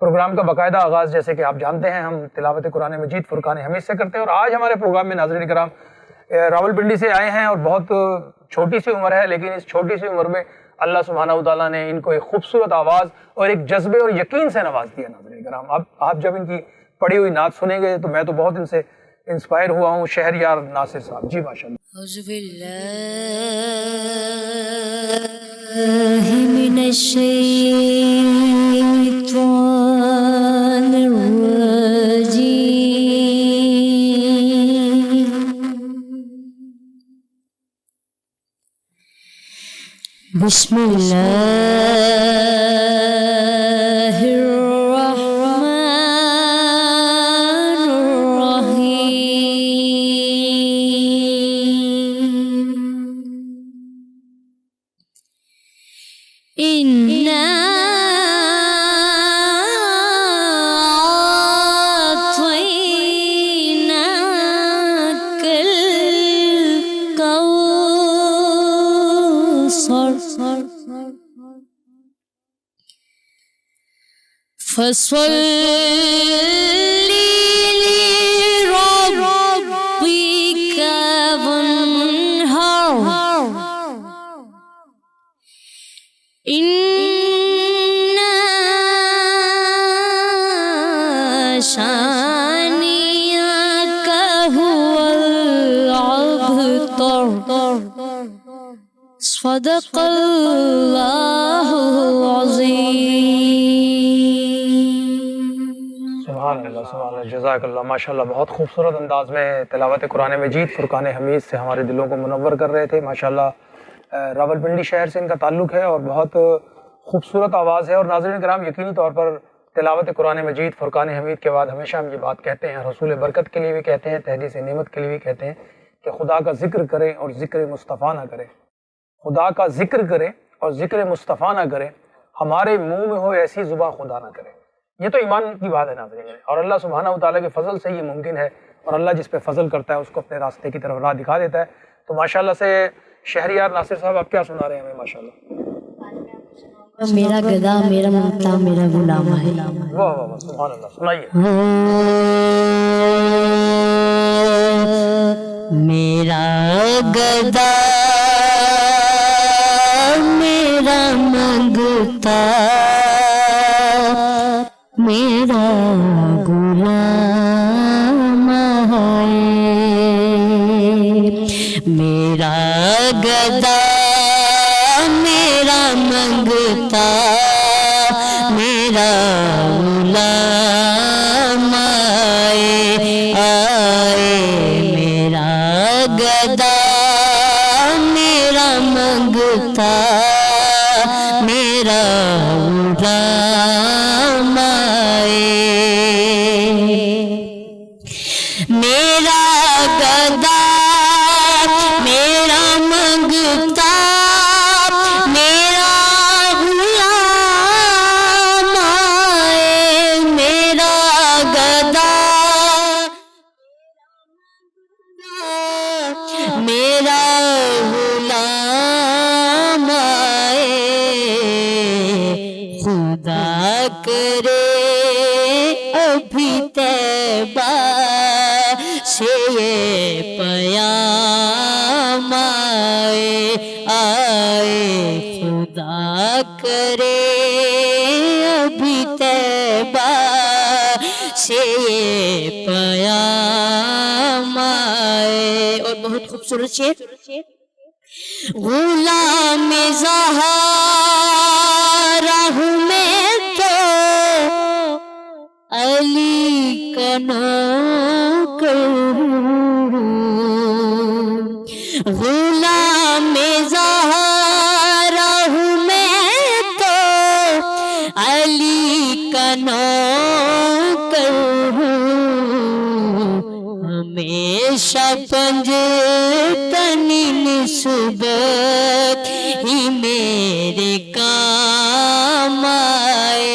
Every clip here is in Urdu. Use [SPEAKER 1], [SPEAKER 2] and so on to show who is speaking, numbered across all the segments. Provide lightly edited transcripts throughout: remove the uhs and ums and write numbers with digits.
[SPEAKER 1] پروگرام کا باقاعدہ آغاز جیسے کہ آپ جانتے ہیں ہم تلاوت قرآن مجید فرقان حمید سے کرتے ہیں، اور آج ہمارے پروگرام میں ناظرین کرام راولپنڈی سے آئے ہیں اور بہت چھوٹی سی عمر ہے، لیکن اس چھوٹی سی عمر میں اللہ سبحانہ وتعالیٰ نے ان کو ایک خوبصورت آواز اور ایک جذبے اور یقین سے نواز دیا۔ ناظرین کرام اب آپ جب ان کی پڑھی ہوئی نعت سنیں گے تو میں تو بہت ان سے انسپائر ہوا ہوں، شہریار ناصر صاحب جی ماشاءاللہ۔
[SPEAKER 2] اعوذ باللہ من الشیطان الرجیم، بسم اللہ الرحمن الرحیم، اِنَّا أَعْطَيْنَاكَ الْكَوْثَرَ فَصَلِّ لِرَبِّكَ وَانْحَرْ، إِنَّ شَانِئَكَ هُوَ الْأَبْتَرُ، صدق اللہ العظیم۔
[SPEAKER 1] سبحان اللہ سبحان اللہ، جزاک اللہ، ماشاءاللہ بہت خوبصورت انداز میں تلاوت قرآن مجید فرقان حمید سے ہمارے دلوں کو منور کر رہے تھے ماشاءاللہ۔ راولپنڈی شہر سے ان کا تعلق ہے اور بہت خوبصورت آواز ہے۔ اور ناظرین کرام یقینی طور پر تلاوت قرآن مجید فرقان حمید کے بعد ہمیشہ ہم یہ بات کہتے ہیں، رسول برکت کے لیے بھی کہتے ہیں، تحدیث نعمت کے لیے بھی کہتے ہیں کہ خدا کا ذکر کریں اور ذکر مصطفیٰ نہ کریں، خدا کا ذکر کریں اور ذکر مصطفیٰ نہ کریں، ہمارے منہ میں ہو ایسی زباں خدا نہ کرے۔ یہ تو ایمان کی بات ہے ناظرین، اور اللہ سبحانہ وتعالیٰ کے فضل سے یہ ممکن ہے، اور اللہ جس پہ فضل کرتا ہے اس کو اپنے راستے کی طرف راہ دکھا دیتا ہے۔ تو ماشاءاللہ سے شہریار ناصر صاحب آپ کیا سنا رہے ہیں ہمیں ماشاءاللہ؟
[SPEAKER 2] میرا گدا میرا ممتا میرا غلام ہے۔
[SPEAKER 1] واہ واہ واہ، سبحان اللہ، سنائیے۔
[SPEAKER 2] میرا گدا میرا منگتا میرا غلام ہے، میرا گدا میرا منگتا میرا غلام آئے، میرا گدا میرا منگتا میرا غلام آئے، میرا گدا میرا منگتا میرا غلام آئے، میرا گدا میرا غلام آئے، خدا کرے ابھی طیبہ سے یہ پیام آئے، خدا کرے ابھی طیبہ سے یہ پیام آئے۔ اور بہت خوبصورت شعر، غلام زہرا ہوں میں تو علی کا نوکر ہوں، غلام زہرا ہوں میں تو علی کا نوکر ہوں، ہمیشہ پنجتنی نسبت ہی میرے کام آئے،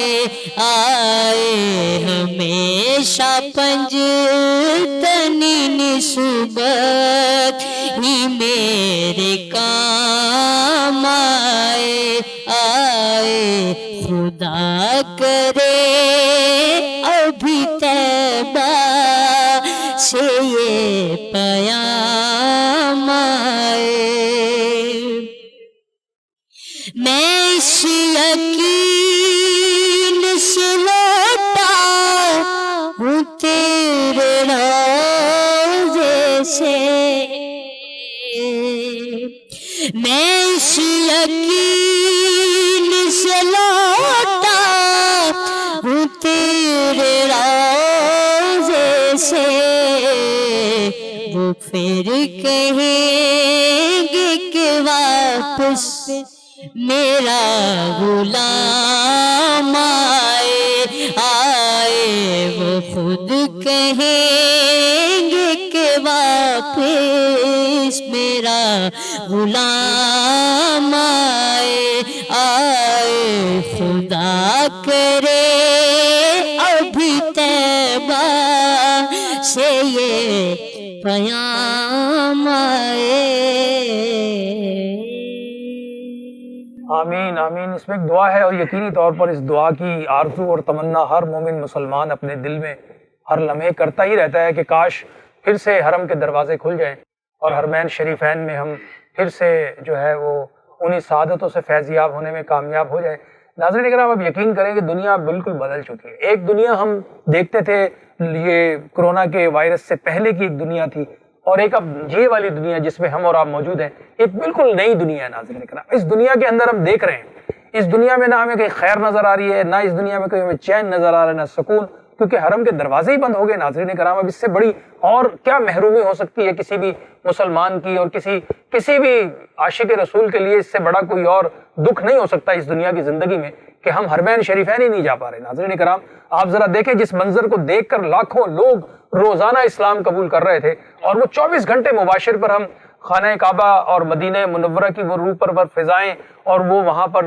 [SPEAKER 2] ہمیشہ پنجتنی نسبت ہی میرے کام آئے، خدا کرے سے یہ پیام آئے، میں اس یقین سے لوٹا ہوں تیرے روضے سے، میں اس یقین سے لوٹا ہوں تیرے روضے سے، وہ پھر کہیں گے کہ واپس میرا غلام آئے، آئے وہ خود کہیں گے کہ واپس میرا غلام آئے، آئے خدا کرے ابھی طیبہ سے یہ پیام آئے۔
[SPEAKER 1] آمین آمین۔ اس میں ایک دعا ہے اور یقینی طور پر اس دعا کی آرزو اور تمنا ہر مومن مسلمان اپنے دل میں ہر لمحے کرتا ہی رہتا ہے کہ کاش پھر سے حرم کے دروازے کھل جائیں اور حرمین شریفین میں ہم پھر سے جو ہے وہ انہی سعادتوں سے فیضیاب ہونے میں کامیاب ہو جائیں۔ ناظرین اکرام، اب یقین کریں کہ دنیا بالکل بدل چکی ہے۔ ایک دنیا ہم دیکھتے تھے یہ کرونا کے وائرس سے پہلے کی ایک دنیا تھی، اور ایک اب یہ والی دنیا جس میں ہم اور آپ موجود ہیں، ایک بالکل نئی دنیا ہے۔ ناظرین اکرام، اس دنیا کے اندر ہم دیکھ رہے ہیں، اس دنیا میں نہ ہمیں کہیں خیر نظر آ رہی ہے، نہ اس دنیا میں کوئی ہمیں چین نظر آ رہا ہے، نہ سکون، کیونکہ حرم کے دروازے ہی بند ہو گئے۔ ناظرین اکرام، اب اس سے بڑی اور کیا محرومی ہو سکتی ہے کسی بھی مسلمان کی، اور کسی بھی عاشق رسول کے لیے اس سے بڑا کوئی اور دکھ نہیں ہو سکتا اس دنیا کی زندگی میں کہ ہم حرمین شریفین ہی نہیں جا پا رہے۔ ناظرین اکرام، آپ ذرا دیکھیں جس منظر کو دیکھ کر لاکھوں لوگ روزانہ اسلام قبول کر رہے تھے، اور وہ 24 گھنٹے مباشر پر ہم خانہ کعبہ اور مدینہ منورہ کی وہ روح پرور فضائیں، اور وہ وہاں پر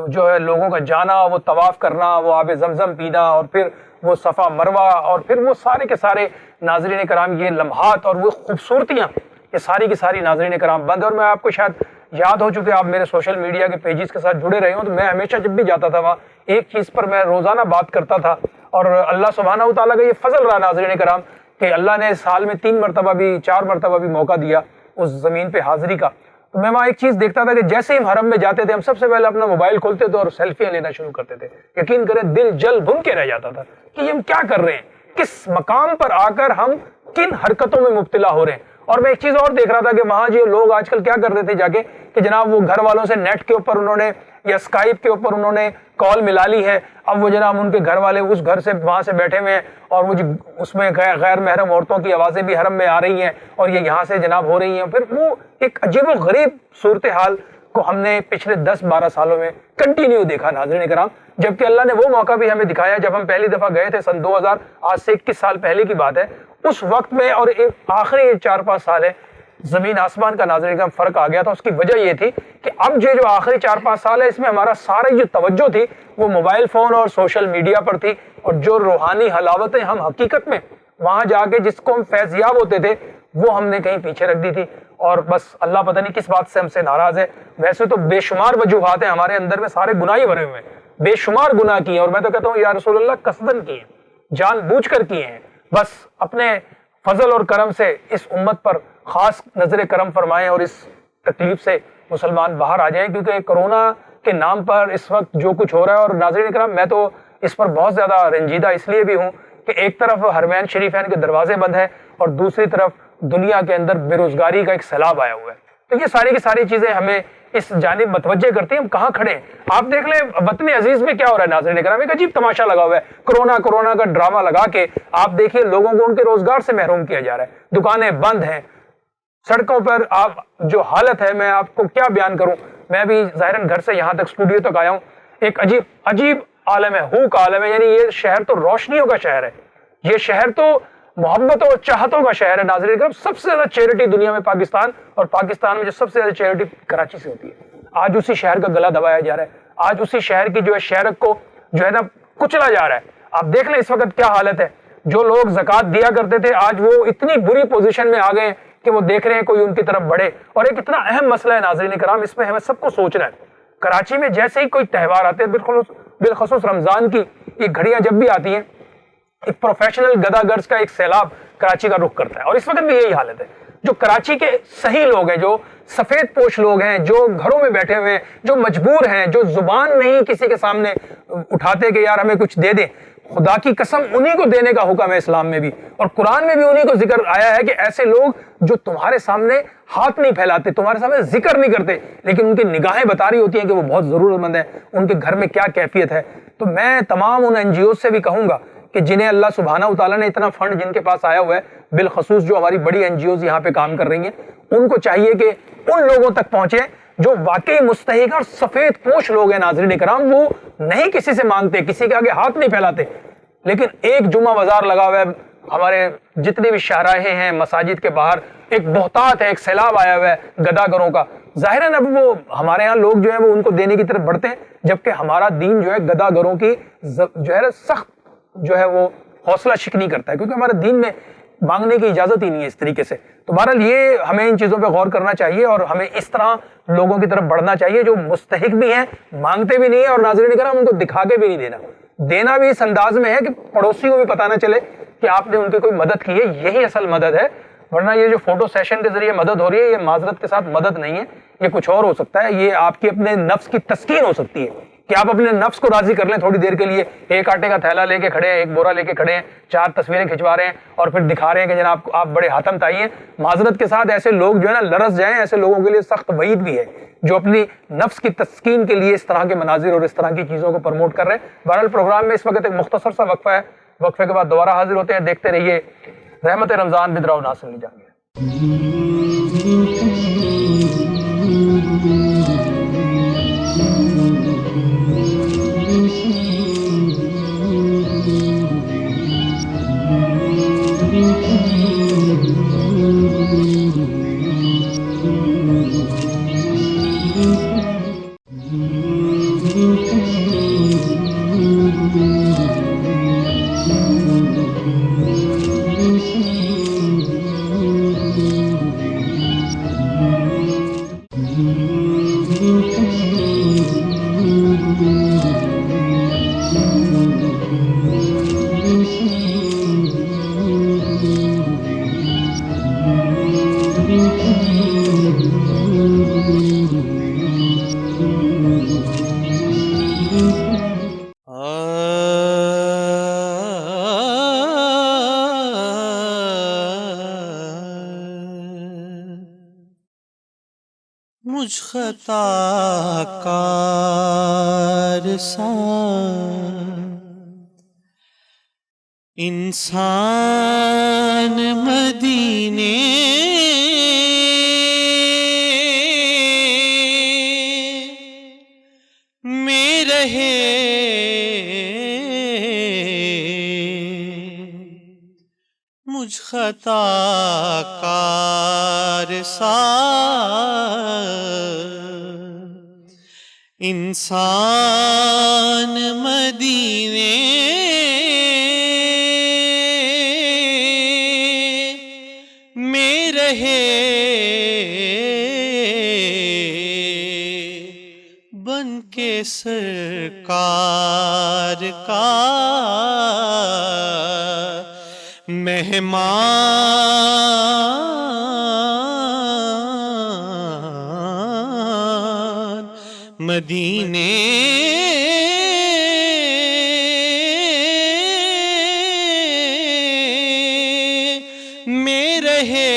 [SPEAKER 1] جو ہے لوگوں کا جانا، وہ طواف کرنا، وہ آب زمزم پینا، اور پھر وہ صفا مروہ، اور پھر وہ سارے کے سارے ناظرین کرام یہ لمحات اور وہ خوبصورتیاں، یہ ساری کی ساری ناظرین کرام بند۔ اور میں آپ کو شاید یاد ہو چکے، آپ میرے سوشل میڈیا کے پیجز کے ساتھ جڑے رہے ہوں، تو میں ہمیشہ جب بھی جاتا تھا وہاں ایک چیز پر میں روزانہ بات کرتا تھا، اور اللہ سبحانہ و تعالیٰ کا یہ فضل رہا ناظرین کرام کہ اللہ نے سال میں 3 مرتبہ بھی 4 مرتبہ بھی موقع دیا اس زمین پہ حاضری کا۔ تو میں وہاں ایک چیز دیکھتا تھا کہ جیسے ہی ہم حرم میں جاتے تھے، ہم سب سے پہلے اپنا موبائل کھولتے تھے اور سیلفیاں لینا شروع کرتے تھے۔ یقین کریں دل جل بھن کے رہ جاتا تھا کہ یہ ہم کیا کر رہے ہیں، کس مقام پر آ کر ہم کن حرکتوں میں مبتلا ہو رہے ہیں۔ اور میں ایک چیز اور دیکھ رہا تھا کہ وہاں جو لوگ آج کل کیا کر رہے تھے جا کے کہ جناب وہ گھر والوں سے نیٹ کے اوپر انہوں نے یا اسکائپ کے اوپر انہوں نے کال ملا لی ہے، اب وہ جناب ان کے گھر والے اس گھر سے وہاں سے بیٹھے ہوئے ہیں، اور وہ اس میں غیر محرم عورتوں کی آوازیں بھی حرم میں آ رہی ہیں، اور یہ یہاں سے جناب ہو رہی ہیں۔ پھر وہ ایک عجیب و غریب صورتحال کو ہم نے پچھلے 10-12 سالوں میں کنٹینیو دیکھا ناظرین کرام، جبکہ اللہ نے وہ موقع بھی ہمیں دکھایا جب ہم پہلی دفعہ گئے تھے سن 2000، آج سے 21 سال پہلے کی بات ہے، اس وقت میں اور آخری 4-5 سال ہے زمین آسمان کا ناظرین کرام فرق آ گیا تھا۔ اس کی وجہ یہ تھی کہ اب جو آخری 4-5 سال ہے اس میں ہمارا سارا جو توجہ تھی وہ موبائل فون اور سوشل میڈیا پر تھی، اور جو روحانی حلاوتیں ہم حقیقت میں وہاں جا کے جس کو ہم فیضیاب ہوتے تھے وہ ہم نے کہیں پیچھے رکھ دی تھی۔ اور بس اللہ پتہ نہیں کس بات سے ہم سے ناراض ہے۔ ویسے تو بے شمار وجوہات ہیں ہمارے اندر میں، سارے گناہ ہی بھرے ہوئے ہیں، بے شمار گناہ کیے ہیں، اور میں تو کہتا ہوں یا رسول اللہ قصدن کیے ہیں، جان بوجھ کر کیے ہیں۔ بس اپنے فضل اور کرم سے اس امت پر خاص نظر کرم فرمائیں اور اس تکلیف سے مسلمان باہر آ جائیں، کیونکہ کرونا کے نام پر اس وقت جو کچھ ہو رہا ہے، اور ناظرین کرام میں تو اس پر بہت زیادہ رنجیدہ اس لیے بھی ہوں کہ ایک طرف حرمین شریفین کے دروازے بند ہیں اور دوسری طرف دنیا کے اندر بے روزگاری کا ایک سیلاب آیا ہوا ہے۔ تو یہ ساری کی ساری چیزیں ہمیں اس جانب متوجہ کرتی ہیں ہم کہاں کھڑے ہیں۔ آپ دیکھ لیں وطن عزیز میں کیا ہو رہا ہے ناظرین کرام، ایک عجیب تماشا لگا ہوا ہے، کرونا کا ڈرامہ لگا کے آپ دیکھیے لوگوں کو ان کے روزگار سے محروم کیا جا رہا ہے، دکانیں بند ہیں، سڑکوں پر آپ جو حالت ہے میں آپ کو کیا بیان کروں۔ میں بھی ظاہراً گھر سے یہاں تک اسٹوڈیو تک آیا ہوں، ایک عجیب عالم ہے، ہوک عالم ہے، یعنی یہ شہر تو روشنیوں کا شہر ہے، یہ شہر تو محبتوں اور چاہتوں کا شہر ہے ناظرین کرام۔ سب سے زیادہ چیریٹی دنیا میں پاکستان، اور پاکستان میں جو سب سے زیادہ چیریٹی کراچی سے ہوتی ہے۔ آج اسی شہر کا گلا دبایا جا رہا ہے، آج اسی شہر کی جو ہے شہرت کو جو ہے نا کچلا جا رہا ہے۔ آپ دیکھ لیں اس وقت کیا حالت ہے، جو لوگ زکوٰۃ دیا کرتے تھے آج وہ اتنی بری پوزیشن میں آ گئے ہیں کہ وہ دیکھ رہے ہیں کوئی ان کی طرف بڑھے۔ اور ایک اتنا اہم مسئلہ ہے ناظرین کرام، اس میں ہمیں سب کو سوچنا ہے۔ کراچی میں جیسے ہی کوئی تہوار آتے ہیں، بالخصوص رمضان کی یہ گھڑیاں جب بھی آتی ہیں، ایک پروفیشنل گدا گرز کا ایک سیلاب کراچی کا رخ کرتا ہے، اور اس وقت بھی یہی حالت ہے۔ جو کراچی کے صحیح لوگ ہیں، جو سفید پوش لوگ ہیں، جو گھروں میں بیٹھے ہوئے ہیں، جو مجبور ہیں، جو زبان نہیں کسی کے سامنے اٹھاتے کہ یار ہمیں کچھ دے دیں، خدا کی قسم انہی کو دینے کا حکم ہے اسلام میں بھی، اور قرآن میں بھی انہی کو ذکر آیا ہے کہ ایسے لوگ جو تمہارے سامنے ہاتھ نہیں پھیلاتے، تمہارے سامنے ذکر نہیں کرتے، لیکن ان کی نگاہیں بتا رہی ہوتی ہیں کہ وہ بہت ضرورت مند ہیں، ان کے گھر میں کیا کیفیت ہے۔ تو میں تمام ان این جی اوز سے بھی کہوں گا کہ جنہیں اللہ سبحانہ وتعالیٰ نے اتنا فنڈ جن کے پاس آیا ہوا ہے، بالخصوص جو ہماری بڑی این جی اوز یہاں پہ کام کر رہی ہیں، ان کو چاہیے کہ ان لوگوں تک پہنچے جو واقعی مستحق اور سفید پوش لوگ ہیں۔ ناظرین کرام، وہ نہیں کسی سے مانگتے، کسی کے آگے ہاتھ نہیں پھیلاتے، لیکن ایک جمعہ بازار لگا ہوا ہے، ہمارے جتنے بھی شاہراہیں ہیں مساجد کے باہر ایک بہتات ہے، ایک سیلاب آیا ہوا ہے گداگروں کا۔ ظاہر ہے نا، وہ ہمارے ہاں لوگ جو ہیں وہ ان کو دینے کی طرف بڑھتے ہیں، جبکہ ہمارا دین جو ہے گداگروں کی جو ہے سخت جو ہے وہ حوصلہ شکنی کرتا ہے، کیونکہ ہمارے دین میں مانگنے کی اجازت ہی نہیں ہے اس طریقے سے۔ تو بہرحال یہ ہمیں ان چیزوں پہ غور کرنا چاہیے، اور ہمیں اس طرح لوگوں کی طرف بڑھنا چاہیے جو مستحق بھی ہیں، مانگتے بھی نہیں ہیں، اور ناظرین کرام ان کو دکھا کے بھی نہیں دینا۔ دینا بھی اس انداز میں ہے کہ پڑوسی کو بھی پتہ نہ چلے کہ آپ نے ان کی کوئی مدد کی ہے، یہی اصل مدد ہے۔ ورنہ یہ جو فوٹو سیشن کے ذریعے مدد ہو رہی ہے، یہ معذرت کے ساتھ مدد نہیں ہے، یہ کچھ اور ہو سکتا ہے۔ یہ آپ کی اپنے نفس کی تسکین ہو سکتی ہے کہ آپ اپنے نفس کو راضی کر لیں تھوڑی دیر کے لیے، ایک آٹے کا تھیلا لے کے کھڑے ہیں، ایک بورا لے کے کھڑے ہیں، 4 تصویریں کھنچوا رہے ہیں، اور پھر دکھا رہے ہیں کہ جناب آپ بڑے حاتم تائی ہیں۔ معذرت کے ساتھ ایسے لوگ جو ہے نا لرز جائیں، ایسے لوگوں کے لیے سخت وعید بھی ہے جو اپنی نفس کی تسکین کے لیے اس طرح کے مناظر اور اس طرح کی چیزوں کو پروموٹ کر رہے ہیں۔ بہرحال پروگرام میں اس وقت ایک مختصر سا وقفہ ہے، وقفے کے بعد دوبارہ حاضر ہوتے ہیں۔ دیکھتے رہیے رحمت رمضان ود راؤ ناصر علی جہانگیر۔
[SPEAKER 3] مجھ خطا کار سا انسان مدینے میں رہے، مجھ خطا کار سا انسان مدینے میں رہے، بن کے سرکار کا مہمان مدینے میں رہے،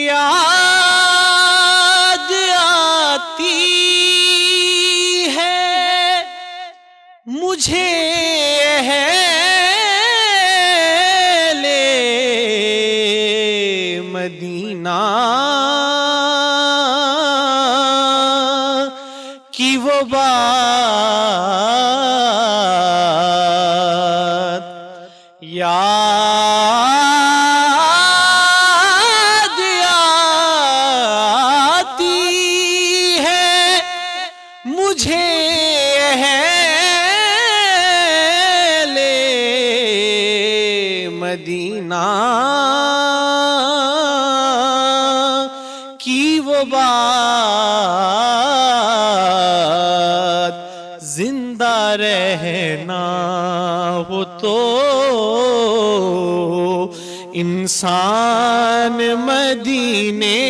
[SPEAKER 3] یاد آتی ہے مجھے اہل مدینہ کی وہ بات، یاد آتی ہے مجھے اہل رہنا ہو تو انسان مدینے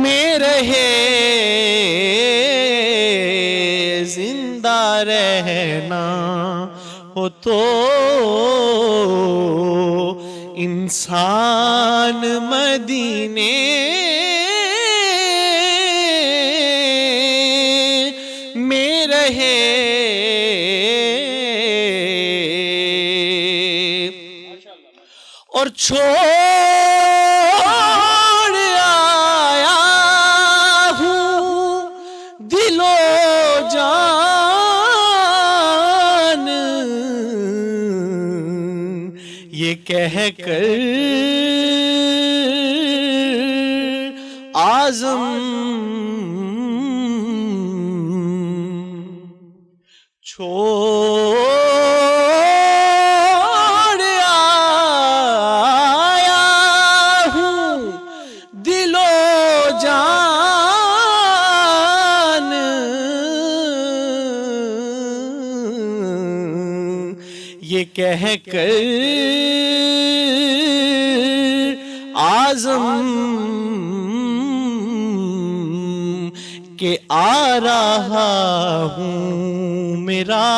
[SPEAKER 3] میں رہے، زندہ رہنا ہو تو انسان مدینے میں رہے۔ اور چھوڑ آیا ہوں دل و جان، یہ کہہ کر عازم چھوڑ آیا ہوں دل و جان، یہ کہہ کر عازم کہ آ رہا ہوں میرا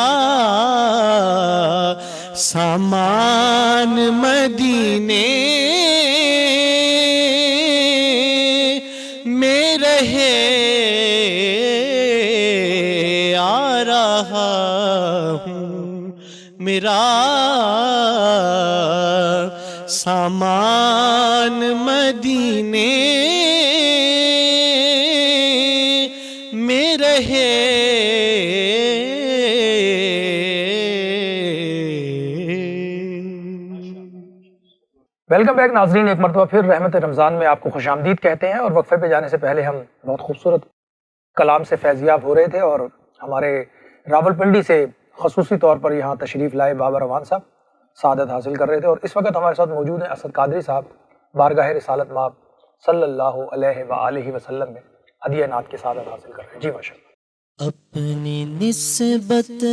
[SPEAKER 3] سامان مدینے میں رہے، آ رہا ہوں میرا سامان مدینے میں رہے۔
[SPEAKER 1] ویلکم بیک ناظرین، ایک مرتبہ پھر رحمت رمضان میں آپ کو خوش آمدید کہتے ہیں، اور وقفے پہ جانے سے پہلے ہم بہت خوبصورت کلام سے فیضیاب ہو رہے تھے، اور ہمارے راول پنڈی سے خصوصی طور پر یہاں تشریف لائے بابا روان صاحب سعادت حاصل کر رہے تھے، اور اس وقت ہمارے ساتھ موجود ہیں اسد قادری صاحب بارگاہ رسالت مآب صلی اللہ علیہ وآلہ وسلم میں ہدیہ نعت کی سعادت حاصل کر رہے ہیں۔ جی ماشاءاللہ۔
[SPEAKER 2] اپنی نسبت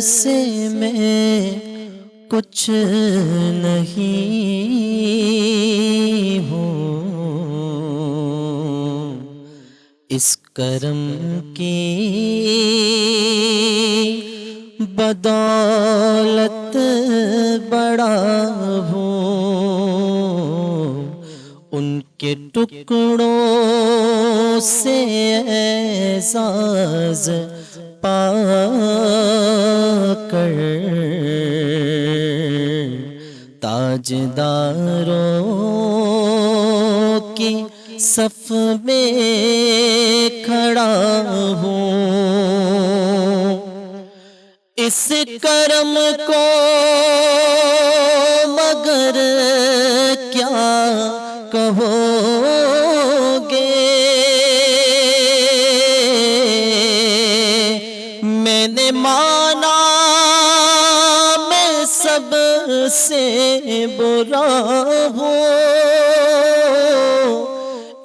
[SPEAKER 2] سے میں کچھ نہیں ہوں، اس کرم کی بدولت بڑا ہوں، ان کے ٹکڑوں سے اعزاز پا کر تاجداروں کی صف میں کھڑا ہوں، اس کرم کو مگر کیا کہو گے، میں نے مانا میں سب سے برا ہوں،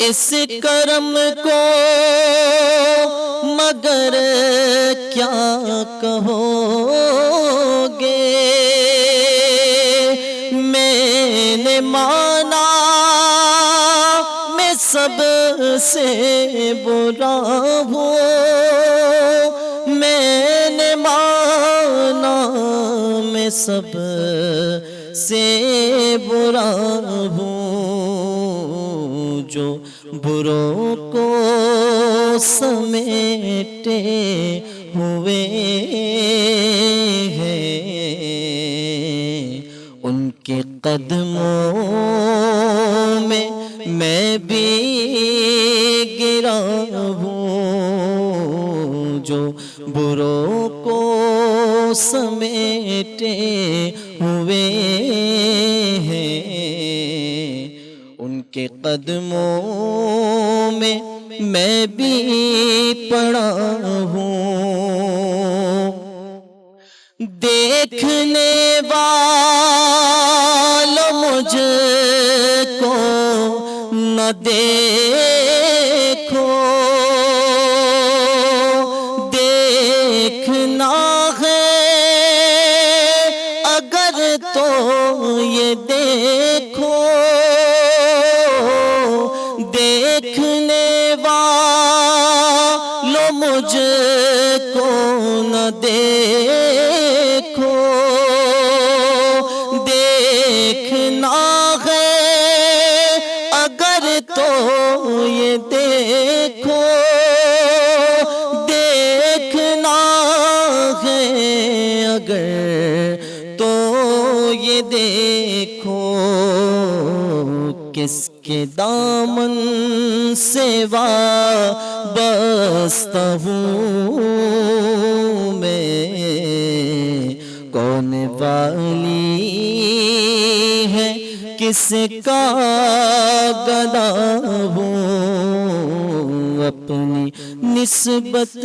[SPEAKER 2] اس کرم کو مگر کیا کہو گے، میں نے مانا میں سب سے برا ہوں، میں نے مانا میں سب سے برا ہوں، جو بروں کو سمیٹے ہوئے ہیں، ان کے قدموں میں بھی گرا ہوں، جو بروں کو سمیٹے ہوئے ہیں، ان کے قدموں میں بھی پڑا ہوں، دیکھنے والوں مجھ کو نہ دیکھو، مجھ کو نہ دیکھو، دیکھنا ہے اگر تو یہ دیکھو، دیکھنا ہے اگر تو یہ دیکھو، کس کے دامن سے وابستہ ہوں میں، کون والی ہے کس کا گدا ہوں، اپنی نسبت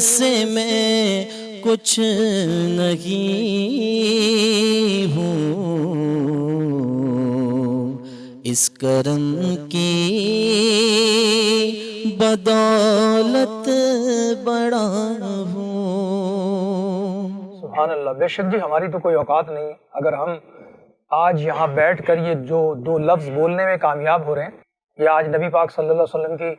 [SPEAKER 2] سے میں کچھ نہیں ہوں، اس کرم کی بدولت بڑا ہوں۔
[SPEAKER 1] سبحان اللہ، بے شک جی ہماری تو کوئی اوقات نہیں، اگر ہم آج یہاں بیٹھ کر یہ جو دو لفظ بولنے میں کامیاب ہو رہے ہیں، یا آج نبی پاک صلی اللہ علیہ وسلم کی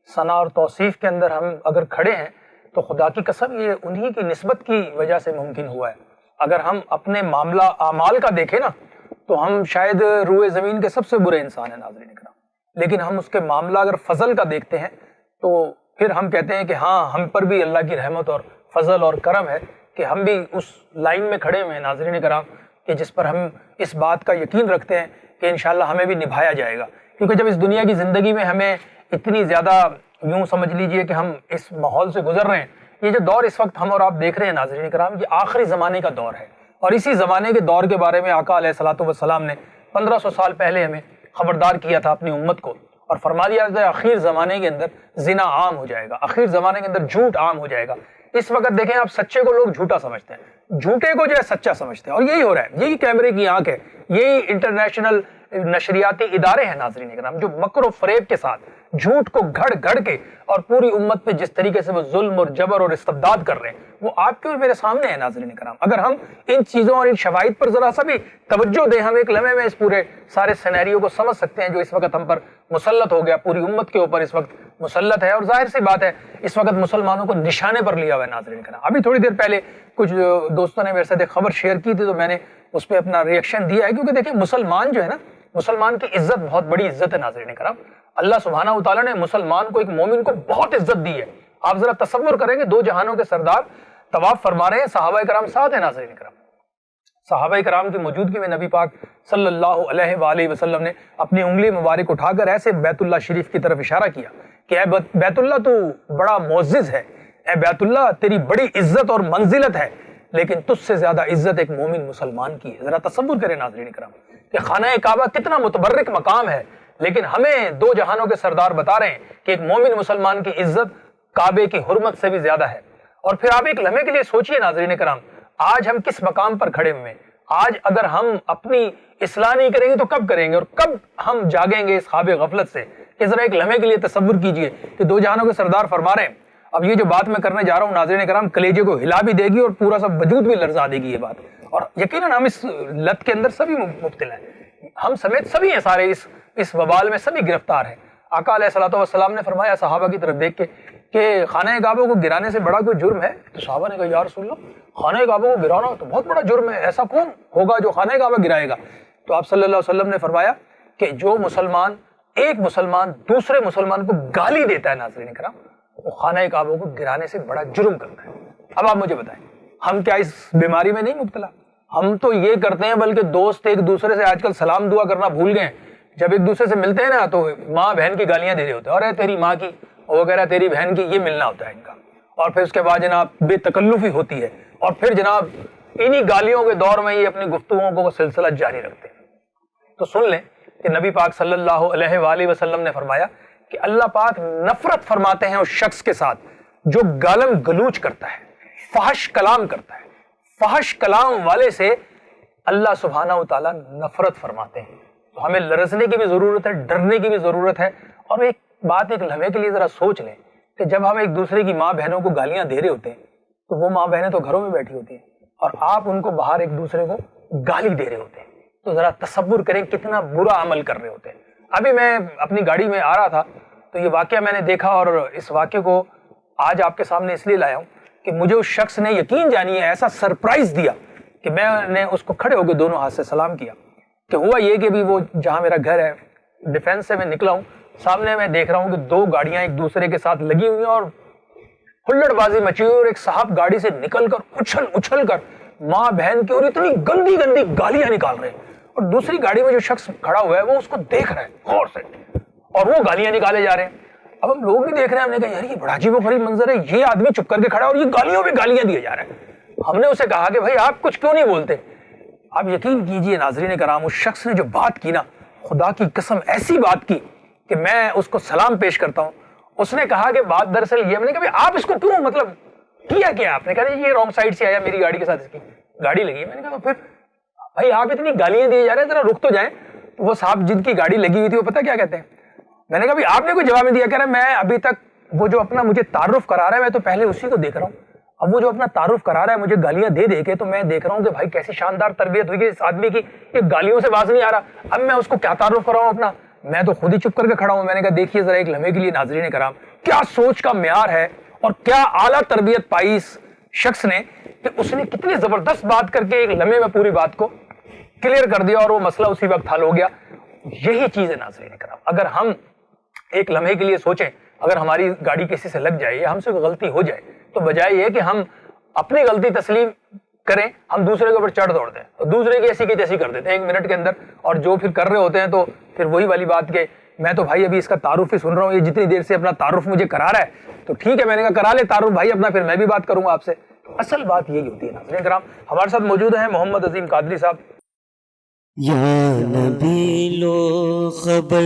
[SPEAKER 1] ثنا اور توصیف کے اندر ہم اگر کھڑے ہیں، تو خدا کی قسم یہ انہی کی نسبت کی وجہ سے ممکن ہوا ہے۔ اگر ہم اپنے معاملہ اعمال کا دیکھیں نا، تو ہم شاید روئے زمین کے سب سے برے انسان ہیں ناظرین کرام، لیکن ہم اس کے معاملہ اگر فضل کا دیکھتے ہیں تو پھر ہم کہتے ہیں کہ ہاں ہم پر بھی اللہ کی رحمت اور فضل اور کرم ہے کہ ہم بھی اس لائن میں کھڑے ہوئے ہیں ناظرین کرام، کہ جس پر ہم اس بات کا یقین رکھتے ہیں کہ انشاءاللہ ہمیں بھی نبھایا جائے گا۔ کیونکہ جب اس دنیا کی زندگی میں ہمیں اتنی زیادہ، یوں سمجھ لیجئے کہ ہم اس ماحول سے گزر رہے ہیں، یہ جو دور اس وقت ہم اور آپ دیکھ رہے ہیں ناظرین کرام، یہ آخری زمانے کا دور ہے، اور اسی زمانے کے دور کے بارے میں آقا علیہ الصلوۃ والسلام نے 1500 سال پہلے ہمیں خبردار کیا تھا اپنی امت کو، اور فرما دیا تھا آخر زمانے کے اندر زنا عام ہو جائے گا، آخر زمانے کے اندر جھوٹ عام ہو جائے گا۔ اس وقت دیکھیں آپ، سچے کو لوگ جھوٹا سمجھتے ہیں، جھوٹے کو جو ہے سچا سمجھتے ہیں، اور یہی ہو رہا ہے، یہی کیمرے کی آنکھ ہے، یہی انٹرنیشنل نشریاتی ادارے ہیں ناظرین کرام، جو مکر و فریب کے ساتھ جھوٹ کو گھڑ گھڑ کے اور پوری امت پہ جس طریقے سے وہ ظلم اور جبر اور استبداد کر رہے ہیں، وہ آپ کے اور میرے سامنے ہے ناظرین کرام۔ اگر ہم ان چیزوں اور ان شواہد پر ذرا سا بھی توجہ دیں، ہم ایک لمحے میں اس پورے سارے سینیریو کو سمجھ سکتے ہیں جو اس وقت ہم پر مسلط ہو گیا، پوری امت کے اوپر اس وقت مسلط ہے، اور ظاہر سی بات ہے اس وقت مسلمانوں کو نشانے پر لیا ہوا ہے ناظرین کرام۔ ابھی تھوڑی دیر پہلے کچھ دوستوں نے میرے ساتھ ایک خبر شیئر کی تھی، تو میں نے اس پہ اپنا ریئیکشن دیا ہے، کیونکہ دیکھیں مسلمان جو ہے نا، مسلمان کی عزت بہت بڑی عزت ہے ناظرین کرام۔ اللہ سبحانہ و تعالیٰ نے مسلمان کو، ایک مومن کو بہت عزت دی ہے۔ آپ ذرا تصور کریں گے، دو جہانوں کے سردار طواف فرما رہے ہیں، صحابہ کرام ساتھ ہیں ناظرین کرام۔ صحابہ کرام کی موجودگی میں نبی پاک صلی اللہ علیہ وآلہ وسلم نے اپنی انگلی مبارک اٹھا کر ایسے بیت اللہ شریف کی طرف اشارہ کیا کہ اے بیت اللہ تو بڑا معزز ہے، اے بیت اللہ تیری بڑی عزت اور منزلت ہے، لیکن تجھ سے زیادہ عزت ایک مومن مسلمان کی ہے۔ ذرا تصور کریں ناظرین کرام کہ خانہ کعبہ کتنا متبرک مقام ہے، لیکن ہمیں دو جہانوں کے سردار بتا رہے ہیں کہ ایک مومن مسلمان کی عزت کعبے کی حرمت سے بھی زیادہ ہے۔ اور پھر آپ ایک لمحے کے لیے سوچئے ناظرین کرام، آج ہم کس مقام پر کھڑے ہوئے ہیں؟ آج اگر ہم اپنی اصلاح نہیں کریں گے تو کب کریں گے، اور کب ہم جاگیں گے اس خواب غفلت سے؟ کہ ذرا ایک لمحے کے لیے تصور کیجئے کہ دو جہانوں کے سردار فرما رہے ہیں۔ اب یہ جو بات میں کرنے جا رہا ہوں ناظرین کرام، کلیجے کو ہلا بھی دے گی اور پورا سب وجود بھی لرزا دے گی یہ بات، اور یقیناً ہم اس لت کے اندر سبھی مبتلا ہیں، ہم سمیت سبھی ہیں، سارے اس وبال میں سبھی گرفتار ہیں۔ آقا علیہ الصلوۃ والسلام نے فرمایا صحابہ کی طرف دیکھ کے کہ خانہ کعبہ کو گرانے سے بڑا کوئی جرم ہے؟ تو صحابہ نے کہا یا رسول اللہ، خانہ کعبہ کو گرانا تو بہت بڑا جرم ہے، ایسا کون ہوگا جو خانہ کعبہ گرائے گا؟ تو آپ صلی اللہ علیہ وسلم نے فرمایا کہ جو مسلمان، ایک مسلمان دوسرے مسلمان کو گالی دیتا ہے ناظرین کرام، وہ خانہ کعبہ کو گرانے سے بڑا جرم کرتا ہے۔ اب آپ مجھے بتائیں، ہم کیا اس بیماری میں نہیں مبتلا؟ ہم تو یہ کرتے ہیں، بلکہ دوست ایک دوسرے سے آج کل سلام دعا کرنا بھول گئے ہیں۔ جب ایک دوسرے سے ملتے ہیں نا تو ماں بہن کی گالیاں دے رہے ہوتے ہیں، اور تیری ماں کی، وہ کہہ رہا ہے تیری بہن کی، یہ ملنا ہوتا ہے ان کا، اور پھر اس کے بعد جناب بے تکلفی ہوتی ہے، اور پھر جناب انہی گالیوں کے دور میں یہ اپنی گفتگوؤں کو سلسلہ جاری رکھتے ہیں۔ تو سن لیں کہ نبی پاک صلی اللہ علیہ وآلہ وسلم نے فرمایا کہ اللہ پاک نفرت فرماتے ہیں اس شخص کے ساتھ جو گالم گلوچ کرتا ہے، فحش کلام کرتا ہے۔ فحش کلام والے سے اللہ سبحانہ و تعالیٰ نفرت فرماتے ہیں۔ تو ہمیں لرزنے کی بھی ضرورت ہے، ڈرنے کی بھی ضرورت ہے، اور ایک بات ایک لمحے کے لیے ذرا سوچ لیں کہ جب ہم ایک دوسرے کی ماں بہنوں کو گالیاں دے رہے ہوتے ہیں تو وہ ماں بہنیں تو گھروں میں بیٹھی ہوتی ہیں، اور آپ ان کو باہر ایک دوسرے کو گالی دے رہے ہوتے ہیں، تو ذرا تصور کریں کتنا برا عمل کر رہے ہوتے ہیں۔ ابھی میں اپنی گاڑی میں آ رہا تھا تو یہ واقعہ میں نے دیکھا، اور اس واقعے کو آج آپ کے سامنے اس لیے لایا ہوں کہ مجھے اس شخص نے یقین جانیے ایسا سرپرائز دیا کہ میں نے اس کو کھڑے ہو کے دونوں ہاتھ سے سلام کیا کہ ہوا یہ کہ بھی وہ جہاں میرا گھر ہے ڈیفینس سے میں نکلا ہوں، سامنے میں دیکھ رہا ہوں کہ دو گاڑیاں ایک دوسرے کے ساتھ لگی ہوئی ہیں اور ہلڑ بازی مچی ہوئی، اور ایک صاحب گاڑی سے نکل کر اچھل کر ماں بہن کی اور اتنی گندی گندی گالیاں نکال رہے ہیں، اور دوسری گاڑی میں جو شخص کھڑا ہوا ہے وہ اس کو دیکھ رہا ہے غور سے اور وہ گالیاں نکالے جا رہے ہیں۔ اب ہم لوگ بھی دیکھ رہے ہیں، ہم نے کہا یار یہ بڑا عجیب و غریب منظر ہے، یہ آدمی چپ کر کے کھڑا ہے اور یہ گالیوں پہ گالیاں دیے جا رہے ہیں۔ ہم نے اسے کہا کہ بھائی آپ کچھ کیوں نہیں بولتے؟ آپ یقین کیجئے ناظرین کرام، اس شخص نے جو بات کی نا، خدا کی قسم ایسی بات کی کہ میں اس کو سلام پیش کرتا ہوں۔ اس نے کہا کہ بات دراصل یہ، میں نے کہا آپ اس کو کیوں مطلب کیا آپ نے کہا یہ رانگ سائڈ سے آیا، میری گاڑی کے ساتھ اس کی گاڑی لگی ہے۔ میں نے کہا پھر بھائی آپ اتنی گالیاں دیے جا رہے ہیں، ذرا رک تو جائیں۔ تو وہ صاحب جن کی گاڑی لگی ہوئی تھی وہ پتہ کیا کہتے ہیں؟ میں نے کہا آپ نے کوئی جواب نہیں دیا، کہہ رہا میں ابھی تک وہ جو اپنا مجھے تعارف کرا رہا ہے میں تو پہلے اسی کو دیکھ رہا ہوں، اب وہ جو اپنا تعارف کرا رہا ہے مجھے گالیاں دے کے تو میں دیکھ رہا ہوں کہ بھائی کیسی شاندار تربیت ہوئی ہے اس آدمی کی، یہ گالیوں سے باز نہیں آ رہا، اب میں اس کو کیا تعارف کراؤں اپنا، میں تو خود ہی چپ کر کے کھڑا ہوں۔ میں نے کہا دیکھیے ذرا ایک لمحے کے لیے ناظرین کرام کیا سوچ کا معیار ہے اور کیا اعلیٰ تربیت پائی اس شخص نے کہ اس نے کتنی زبردست بات کر کے ایک لمحے میں پوری بات کو کلیئر کر دیا اور وہ مسئلہ اسی وقت حل ہو گیا۔ یہی چیز ہے ناظرین کرام، اگر ہم ایک لمحے کے لیے سوچیں، اگر ہماری گاڑی کسی سے لگ جائے یا ہم سے کوئی غلطی ہو جائے تو بجائے یہ کہ ہم اپنی غلطی تسلیم کریں، ہم دوسرے کے اوپر چڑھ دوڑتے ہیں اور دوسرے کی ایسی کی تیسی کر دیتے ہیں 1 منٹ کے اندر، اور جو پھر کر رہے ہوتے ہیں تو پھر وہی والی بات کہ میں تو بھائی ابھی اس کا تعارف ہی سن رہا ہوں، یہ جتنی دیر سے اپنا تعارف مجھے کرا رہا ہے تو ٹھیک ہے، میں نے کہا کرا لے تعارف بھائی اپنا، پھر میں بھی بات کروں گا آپ سے۔ اصل بات یہی ہوتی ہے ناظرین کرام۔ ہمارے ساتھ موجود ہیں محمد عظیم قادری صاحب۔
[SPEAKER 2] یا نبی لو خبر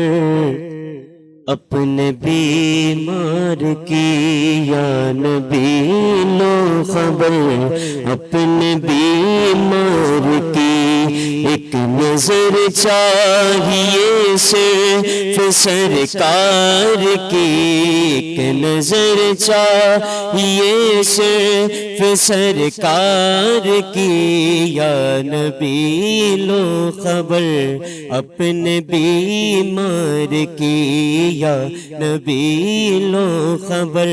[SPEAKER 2] اپنے بیمار کی، یا نبی لو خبر اپنے بیمار کی، ایک نظر چاہیے صرف سرکار کی، ایک نظر چاہیے صرف سرکار کی، یا نبی لو خبر اپنے بیمار کی، یا نبی لو خبر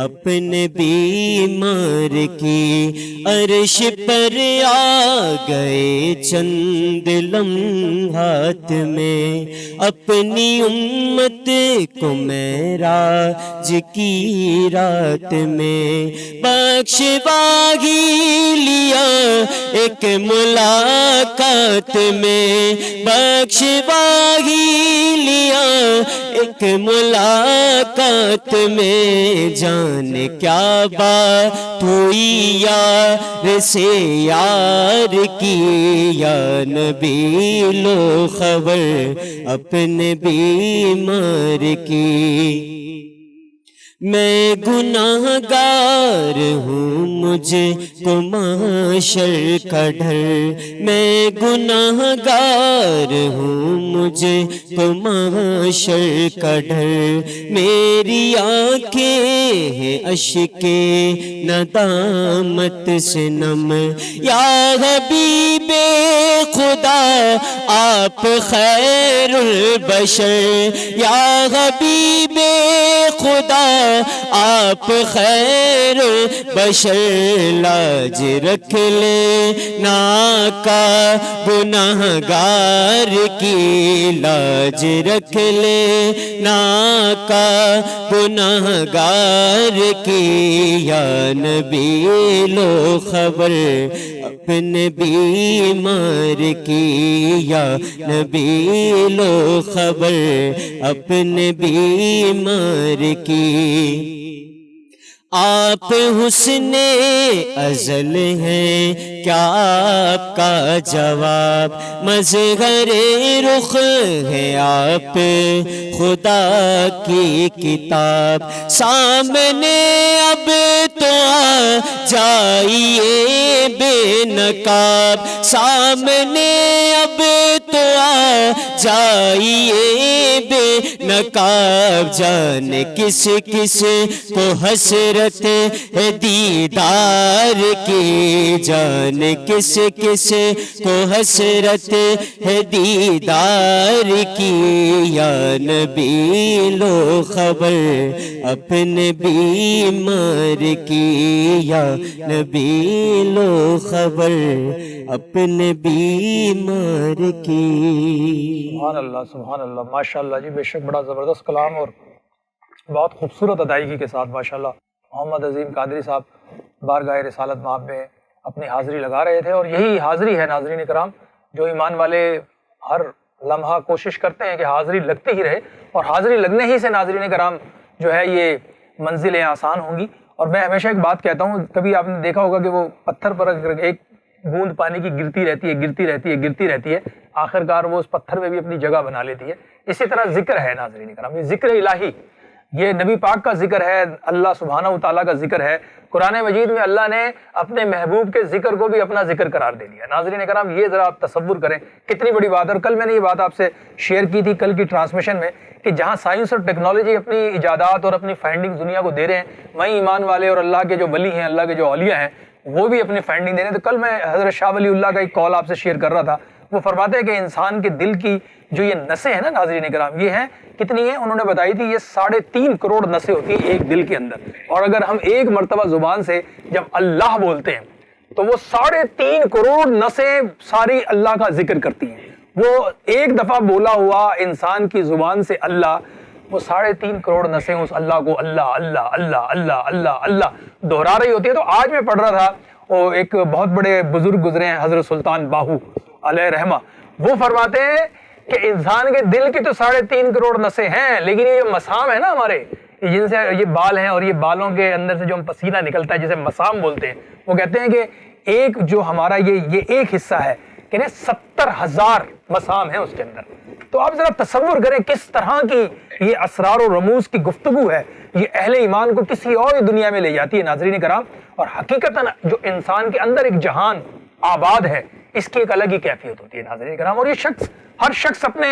[SPEAKER 2] اپنے بیمار کی، عرش پر آ گئے چند لمحات میں، اپنی امت کو معراج کی رات میں بخشواہی لیا ایک ملاقات میں، بخشواہی لیا ایک ملاقات میں، جان کیا بات ہوئی یار سے یار کی، یا نبی لو خبر اپنے بیمار کی۔ میں گناہ گار ہوں مجھے کو محشر کا ڈر، میں گناہ گار ہوں مجھے کو محشر کا ڈر، میری آنکھیں ہیں اشک ندامت سے نم، یا حبیب خدا آپ خیر البشر، یا حبیب خدا آپ خیر بشر، لاج رکھ لے ناکا گناہ گار کی، لاج رکھ لے ناکا گناہ گار کی، یا نبی لو خبر اپنے بیمار کی، یا نبی لو خبر اپنے بیمار کی۔ آپ حسن ازل ہیں کیا آپ کا جواب، مظہر رخ ہے آپ خدا کی کتاب، سامنے اب تو آ جائیے بے نقاب، سامنے اب تو آ جائیے بے نقاب، جانے کس کس کو حسرت ہے دیدار کی، جانے کس کس کو حسرت ہے دیدار کی، یا نبی لو خبر اپنے بیمار کی، یا نبی لو خبر اپنے بیمار کی۔
[SPEAKER 1] سبحان اللہ، ماشاءاللہ جی، بے شک بڑا زبردست کلام اور بہت خوبصورت ادائیگی کے ساتھ ماشاءاللہ محمد عظیم قادری صاحب بارگاہ رسالت مآب میں اپنی حاضری لگا رہے تھے، اور یہی حاضری ہے ناظرین کرام جو ایمان والے ہر لمحہ کوشش کرتے ہیں کہ حاضری لگتی ہی رہے، اور حاضری لگنے ہی سے ناظرین کرام جو ہے یہ منزلیں آسان ہوں گی۔ اور میں ہمیشہ ایک بات کہتا ہوں، کبھی آپ نے دیکھا ہوگا کہ وہ پتھر پر اگر ایک بوند پانی کی گرتی رہتی ہے گرتی رہتی ہے گرتی رہتی ہے، آخر کار وہ اس پتھر میں بھی اپنی جگہ بنا لیتی ہے۔ اسی طرح ذکر ہے ناظرین کرام، یہ ذکر الہی، یہ نبی پاک کا ذکر ہے، اللہ سبحانہ و تعالیٰ کا ذکر ہے۔ قرآن مجید میں اللہ نے اپنے محبوب کے ذکر کو بھی اپنا ذکر قرار دے دیا۔ ناظرین کرام یہ ذرا آپ تصور کریں کتنی بڑی بات ہے، اور کل میں نے یہ بات آپ سے شیئر کی تھی کل کی ٹرانسمیشن میں کہ جہاں سائنس اور ٹیکنالوجی اپنی ایجادات اور اپنی فائنڈنگ دنیا کو دے رہے ہیں، وہیں ایمان والے اور اللہ کے جو ولی ہیں، اللہ کے جو اولیاء ہیں، وہ بھی اپنی فائنڈنگ دے رہے ہیں۔ تو کل میں حضرت شاہ ولی اللہ کا ایک کال آپ سے شیئر کر رہا تھا، وہ فرماتے ہیں کہ انسان کے دل کی جو یہ نسیں ہیں نا ناظرین کرام، یہ ہیں کتنی ہیں، انہوں نے بتائی تھی یہ 3.5 کروڑ نسیں ہوتی ہیں ایک دل کے اندر، اور اگر ہم ایک مرتبہ زبان سے جب اللہ بولتے ہیں تو وہ 3.5 کروڑ نسیں ساری اللہ کا ذکر کرتی ہیں۔ وہ ایک دفعہ بولا ہوا انسان کی زبان سے اللہ، وہ 3.5 کروڑ نسیں اس اللہ کو اللہ اللہ اللہ اللہ اللہ اللہ دہرا رہی ہوتی ہے۔ تو آج میں پڑھ رہا تھا، وہ ایک بہت بڑے بزرگ گزرے ہیں حضرت سلطان باہو علیہ رحمہ، وہ فرماتے ہیں کہ انسان کے دل کی تو 3.5 کروڑ نسیں ہیں، لیکن یہ جو مسام ہے نا ہمارے، جن سے یہ بال ہیں اور یہ بالوں کے اندر سے جو ہم پسینہ نکلتا ہے جسے مسام بولتے ہیں، وہ کہتے ہیں کہ ایک جو ہمارا یہ ایک حصہ ہے کہ 70,000 مسام ہیں اس کے اندر۔ تو آپ ذرا تصور کریں کس طرح کی یہ اسرار و رموز کی گفتگو ہے، یہ اہل ایمان کو کسی اور دنیا میں لے جاتی ہے ناظرین کرام۔ اور حقیقتاً جو انسان کے اندر ایک جہان آباد ہے، اس کی ایک الگ ہی کیفیت ہوتی ہے ناظرین کرام، اور یہ ہر شخص اپنے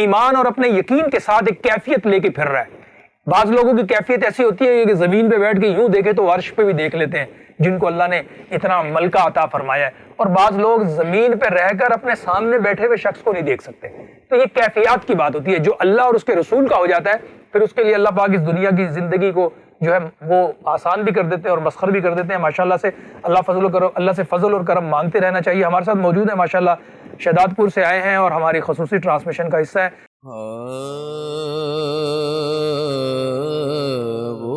[SPEAKER 1] ایمان اور اپنے یقین کے ساتھ ایک کیفیت لے کے پھر رہا ہے۔ بعض لوگوں کی کیفیت ایسی ہوتی ہے کہ زمین پہ بیٹھ کے یوں دیکھے تو عرش پہ بھی دیکھ لیتے ہیں، جن کو اللہ نے اتنا ملکہ عطا فرمایا ہے، اور بعض لوگ زمین پہ رہ کر اپنے سامنے بیٹھے ہوئے شخص کو نہیں دیکھ سکتے۔ تو یہ کیفیات کی بات ہوتی ہے، جو اللہ اور اس کے رسول کا ہو جاتا ہے پھر اس کے لیے اللہ پاک اس دنیا کی زندگی کو جو ہے وہ آسان بھی کر دیتے ہیں اور مسخر بھی کر دیتے ہیں۔ ماشاءاللہ سے اللہ سے فضل اور کرم مانگتے رہنا چاہیے۔ ہمارے ساتھ موجود ہیں ماشاءاللہ شہداد پور سے آئے ہیں اور ہماری خصوصی ٹرانسمیشن کا حصہ ہے۔
[SPEAKER 3] وہ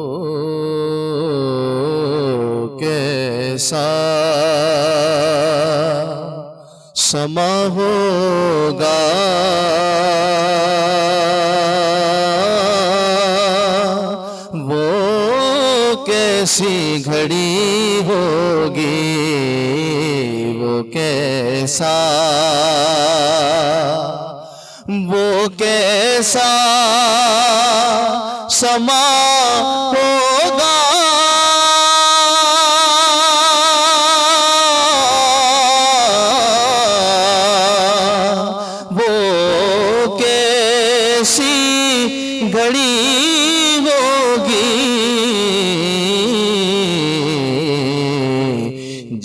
[SPEAKER 3] کیسا سما ہوگا وہ کیسی گھڑی ہوگی، وہ کیسا سما ہوگا، وہ کیسی گھڑی ہوگی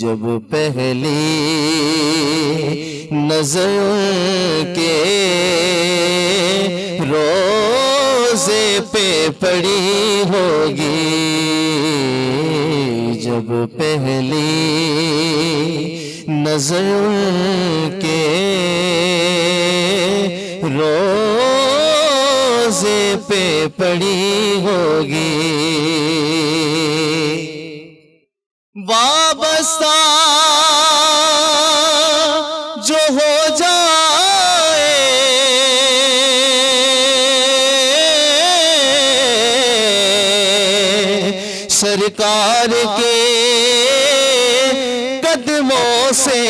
[SPEAKER 3] جب پہلی نظر کے روزے پہ پڑی ہوگی، جب پہلی نظر کے روزے پہ پڑی ہوگی، وابستہ جو ہو جائے سرکار کے قدموں سے،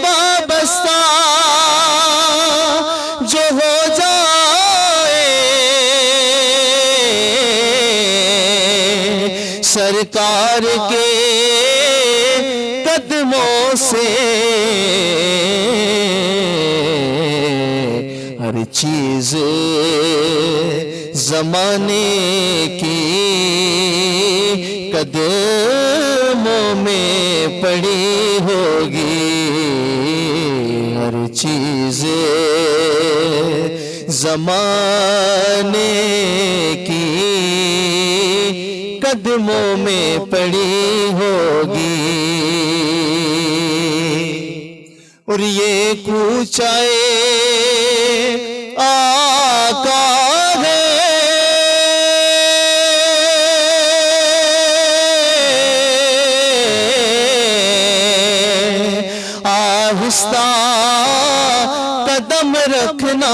[SPEAKER 3] وابستہ جو ہو جائے سرکار کے قدموں قدموں سے ہر چیز زمانے کی قدموں میں پڑی ہوگی، ہر چیز زمانے کی قدموں میں پڑی ہوگی، اور یہ کوچائے آقا ہے، آہستہ قدم رکھنا،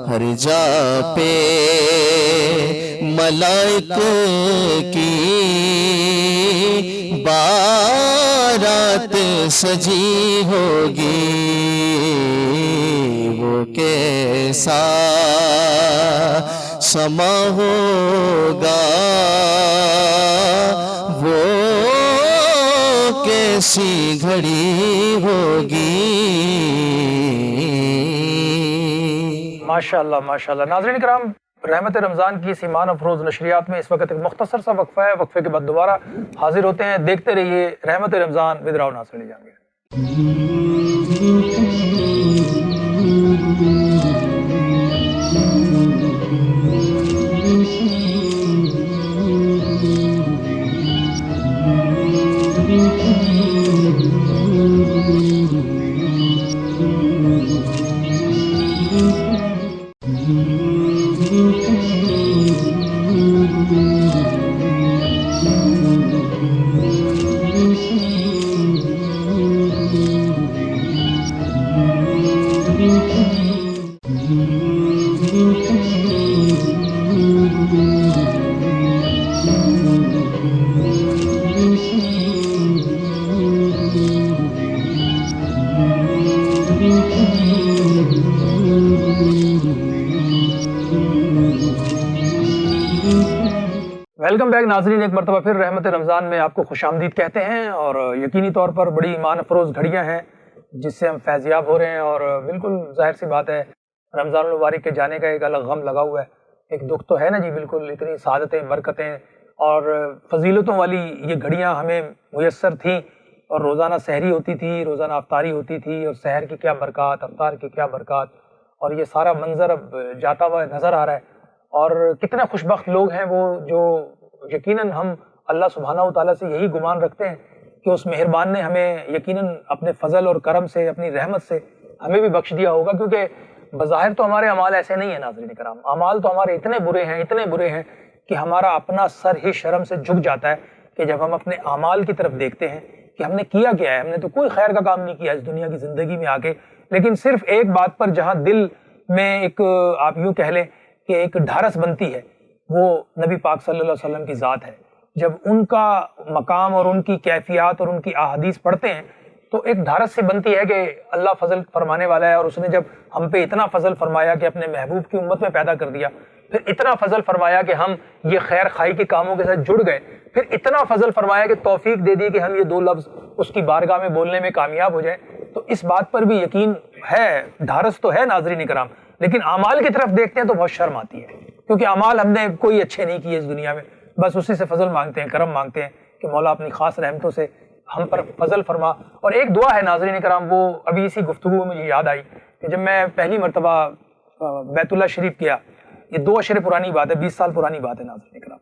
[SPEAKER 3] ہر جا پہ ملائک کی بارات سجی ہوگی، وہ کیسا سما ہوگا، وہ کیسی گھڑی ہوگی۔
[SPEAKER 1] ماشاءاللہ ماشاءاللہ۔ ناظرین کرام، رحمت رمضان کی اس ایمان افروز نشریات میں اس وقت ایک مختصر سا وقفہ ہے، وقفے کے بعد دوبارہ حاضر ہوتے ہیں۔ دیکھتے رہیے Rahmat Ramzan with Rao Nasir Ali Jahangir. Welcome back ناظرین، ایک مرتبہ پھر رحمت رمضان میں آپ کو خوش آمدید کہتے ہیں، اور یقینی طور پر بڑی ایمان افروز گھڑیاں ہیں جس سے ہم فیضیاب ہو رہے ہیں، اور بالکل ظاہر سی بات ہے رمضان المبارک کے جانے کا ایک الگ غم لگا ہوا ہے، ایک دکھ تو ہے نا جی، بالکل اتنی سعادتیں برکتیں اور فضیلتوں والی یہ گھڑیاں ہمیں میسر تھیں، اور روزانہ سحری ہوتی تھی، روزانہ افطاری ہوتی تھی، اور سحر کی کیا برکات، افطار کی کیا برکات، اور یہ سارا منظر اب جاتا ہوا نظر آ رہا ہے۔ اور کتنے خوش بخت لوگ ہیں وہ جو یقیناً ہم اللہ سبحانہ و تعالیٰ سے یہی گمان رکھتے ہیں کہ اس مہربان نے ہمیں یقیناً اپنے فضل اور کرم سے، اپنی رحمت سے ہمیں بھی بخش دیا ہوگا، کیونکہ بظاہر تو ہمارے اعمال ایسے نہیں ہیں ناظرین کرام، اعمال تو ہمارے اتنے برے ہیں کہ ہمارا اپنا سر ہی شرم سے جھک جاتا ہے کہ جب ہم اپنے اعمال کی طرف دیکھتے ہیں کہ ہم نے کیا کیا ہے۔ ہم نے تو کوئی خیر کا کام نہیں کیا اس دنیا کی زندگی میں آ کے، لیکن صرف ایک بات پر جہاں دل میں ایک آپ یوں کہہ لیں کہ ایک ڈھارس بنتی ہے، وہ نبی پاک صلی اللہ علیہ وسلم کی ذات ہے۔ جب ان کا مقام اور ان کی کیفیات اور ان کی احادیث پڑھتے ہیں تو ایک ڈھارس سے بنتی ہے کہ اللہ فضل فرمانے والا ہے، اور اس نے جب ہم پہ اتنا فضل فرمایا کہ اپنے محبوب کی امت میں پیدا کر دیا، پھر اتنا فضل فرمایا کہ ہم یہ خیر خائی کے کاموں کے ساتھ جڑ گئے، پھر اتنا فضل فرمایا کہ توفیق دے دی کہ ہم یہ دو لفظ اس کی بارگاہ میں بولنے میں کامیاب ہو جائیں، تو اس بات پر بھی یقین ہے، ڈھارس تو ہے ناظرین کرام، لیکن اعمال کی طرف دیکھتے ہیں تو بہت شرم آتی ہے، کیونکہ اعمال ہم نے کوئی اچھے نہیں کیے اس دنیا میں، بس اسی سے فضل مانگتے ہیں، کرم مانگتے ہیں کہ مولا اپنی خاص رحمتوں سے ہم پر فضل فرما۔ اور ایک دعا ہے ناظرین کرام، وہ ابھی اسی گفتگو میں مجھے یاد آئی کہ جب میں پہلی مرتبہ بیت اللہ شریف گیا، یہ 2 اشرے پرانی بات ہے، 20 سال پرانی بات ہے ناظرین کرام،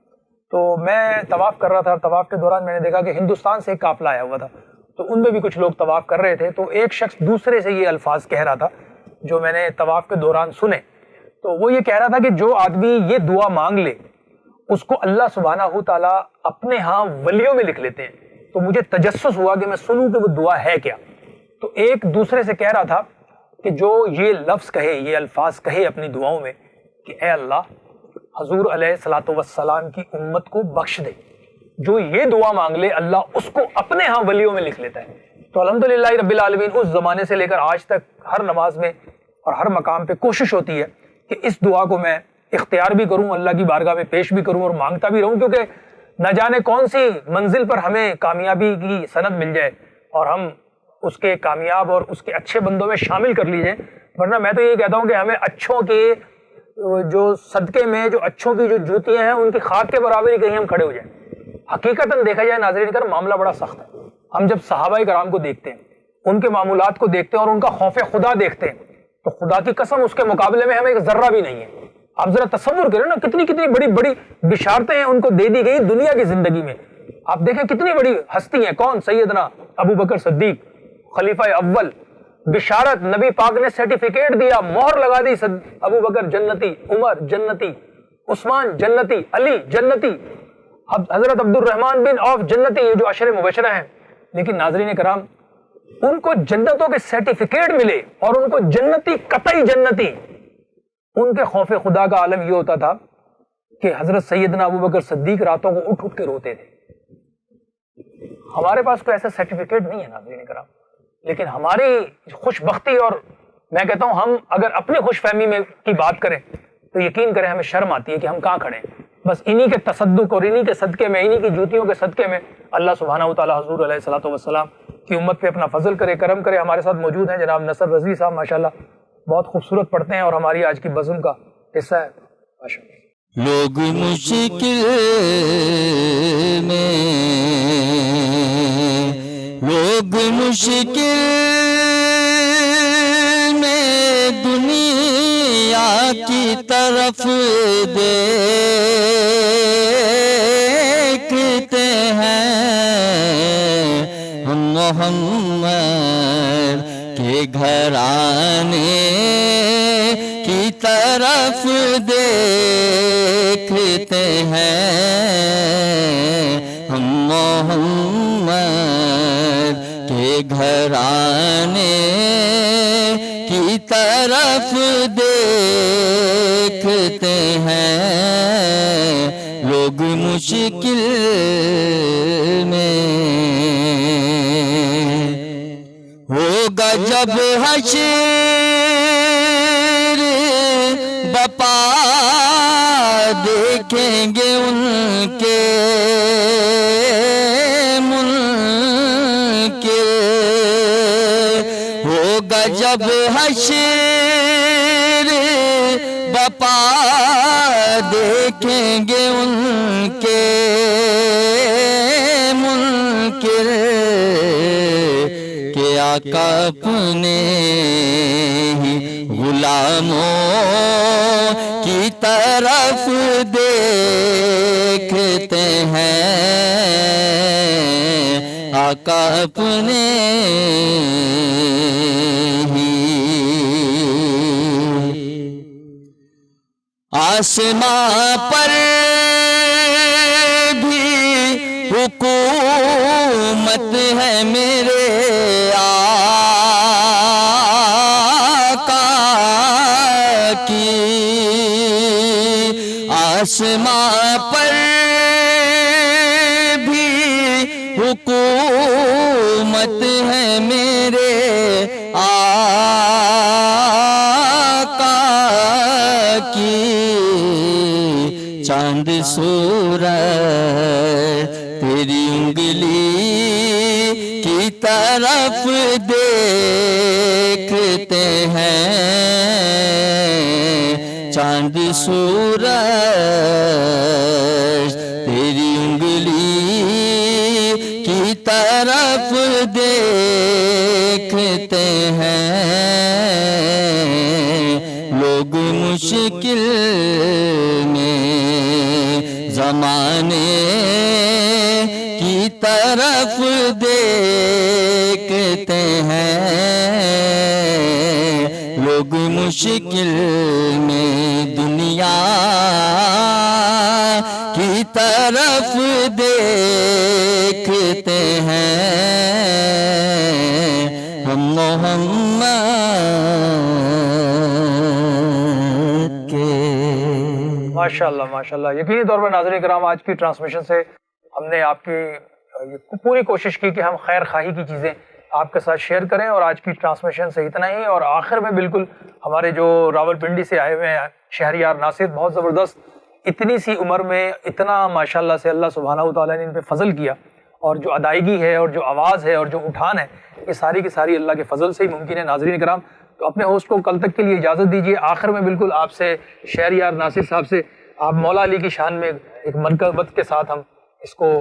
[SPEAKER 1] تو میں طواف کر رہا تھا، طواف کے دوران میں نے دیکھا کہ ہندوستان سے ایک قافلہ آیا ہوا تھا، تو ان میں بھی کچھ لوگ طواف کر رہے تھے، تو ایک شخص دوسرے سے یہ الفاظ کہہ رہا تھا جو میں نے طواف کے دوران سنے، تو وہ یہ کہہ رہا تھا کہ جو آدمی یہ دعا مانگ لے اس کو اللہ سبحانہ تعالیٰ اپنے ہاں ولیوں میں لکھ لیتے ہیں۔ تو مجھے تجسس ہوا کہ میں سنوں کہ وہ دعا ہے کیا، تو ایک دوسرے سے کہہ رہا تھا کہ جو یہ لفظ کہے، یہ الفاظ کہے اپنی دعاؤں میں کہ اے اللہ حضور علیہ الصلوۃ والسلام کی امت کو بخش دے، جو یہ دعا مانگ لے اللہ اس کو اپنے ہاں ولیوں میں لکھ لیتا ہے۔ تو الحمدللہ رب العالمین اس زمانے سے لے کر آج تک ہر نماز میں اور ہر مقام پہ کوشش ہوتی ہے کہ اس دعا کو میں اختیار بھی کروں، اللہ کی بارگاہ میں پیش بھی کروں اور مانگتا بھی رہوں، کیونکہ نہ جانے کون سی منزل پر ہمیں کامیابی کی سند مل جائے اور ہم اس کے کامیاب اور اس کے اچھے بندوں میں شامل کر لیجئے، ورنہ میں تو یہ کہتا ہوں کہ ہمیں اچھوں کے جو صدقے میں جو اچھوں کی جو جوتیاں ہیں ان کی خاک کے برابر ہی کہیں ہم کھڑے ہو جائیں۔ حقیقتاً دیکھا جائے ناظرین کرام معاملہ بڑا سخت ہے۔ ہم جب صحابہ کرام کو دیکھتے ہیں، ان کے معمولات کو دیکھتے ہیں اور ان کا خوف خدا دیکھتے ہیں تو خدا کی قسم اس کے مقابلے میں ہمیں ایک ذرہ بھی نہیں ہے۔ آپ ذرا تصور کریں نا، کتنی کتنی بڑی بڑی بشارتیں ہیں ان کو دے دی گئی دنیا کی زندگی میں۔ آپ دیکھیں کتنی بڑی ہستی ہیں، کون؟ سیدنا ابو بکر صدیق خلیفہ اول، بشارت نبی پاک نے سرٹیفکیٹ دیا، مہر لگا دی، ابو بکر جنتی، عمر جنتی، عثمان جنتی، علی جنتی، حضرت عبد الرحمن بن عوف جنتی، یہ جو عشر مبشرہ ہیں۔ لیکن ناظرین کرام ان کو جنتوں کے سرٹیفکیٹ ملے اور ان کو جنتی، قطعی جنتی۔ ان کے خوف خدا کا عالم یہ ہوتا تھا کہ حضرت سیدنا ابو بکر صدیق راتوں کو اٹھ کے روتے تھے۔ ہمارے پاس کوئی ایسا سرٹیفکیٹ نہیں ہے ناظرین کرام، لیکن ہماری خوش بختی، اور میں کہتا ہوں ہم اگر اپنی خوش فہمی میں کی بات کریں تو یقین کریں ہمیں شرم آتی ہے کہ ہم کہاں کھڑے ہیں۔ بس انہی کے تصدق اور انہی کے صدقے میں، انہی کی جوتیوں کے صدقے میں اللہ سبحانہ وتعالی حضور علیہ الصلوۃ والسلام کی امت پہ اپنا فضل کرے، کرم کرے۔ ہمارے ساتھ موجود ہیں جناب نصر رضوی صاحب، ماشاءاللہ بہت خوبصورت پڑھتے ہیں اور ہماری آج کی بزم کا حصہ ہے ماشاءاللہ۔
[SPEAKER 3] لوگ مشکل میں، لوگ مشکل میں دنیا کی طرف دیکھتے ہیں، ہم محمد کے گھرانے کی طرف دیکھتے ہیں، ہم محمد کے گھرانے کی طرف دیکھتے ہیں، لوگ مشکل میں۔ ہوگا جب حشر بپا دیکھیں گے ان کے منکر، ہوگا جب حشر بپا دیکھیں گے ان کے منکر، کہ آقا اپنے ہی غلاموں کی طرف دیکھتے ہیں، آقا اپنے ہی۔ آسماں پر بھی حکومت ہے میرے آقا کی، آسماں پر بھی حکومت ہے میرے آقا کی، چاند سورج تیری انگلی کی طرف دیکھتے ہیں، چاند سورج تیری انگلی کی طرف دیکھتے ہیں، لوگ مشکل میں زمانے کی طرف دیکھتے ہیں، لوگ مشکل میں دنیا کی طرف دیکھتے ہیں، ہم محمد کے۔
[SPEAKER 1] ماشاءاللہ ماشاءاللہ، یقینی طور پر ناظرین کرام آج کی ٹرانسمیشن سے ہم نے آپ کی پوری کوشش کی کہ ہم خیر خواہی کی چیزیں آپ کے ساتھ شیئر کریں، اور آج کی ٹرانسمیشن سے اتنا ہی۔ اور آخر میں بالکل ہمارے جو راول پنڈی سے آئے ہوئے ہیں شہریار ناصر، بہت زبردست اتنی سی عمر میں اتنا ماشاءاللہ سے اللہ سبحانہ و تعالیٰ نے ان پہ فضل کیا، اور جو ادائیگی ہے اور جو آواز ہے اور جو اٹھان ہے یہ ساری کی ساری اللہ کے فضل سے ہی ممکن ہے۔ ناظرین کرام، تو اپنے ہوسٹ کو کل تک کے لیے اجازت دیجیے۔ آخر میں بالکل آپ سے شہریار ناصر صاحب سے آپ مولا علی کی شان میں ایک منقبت کے ساتھ ہم اس کو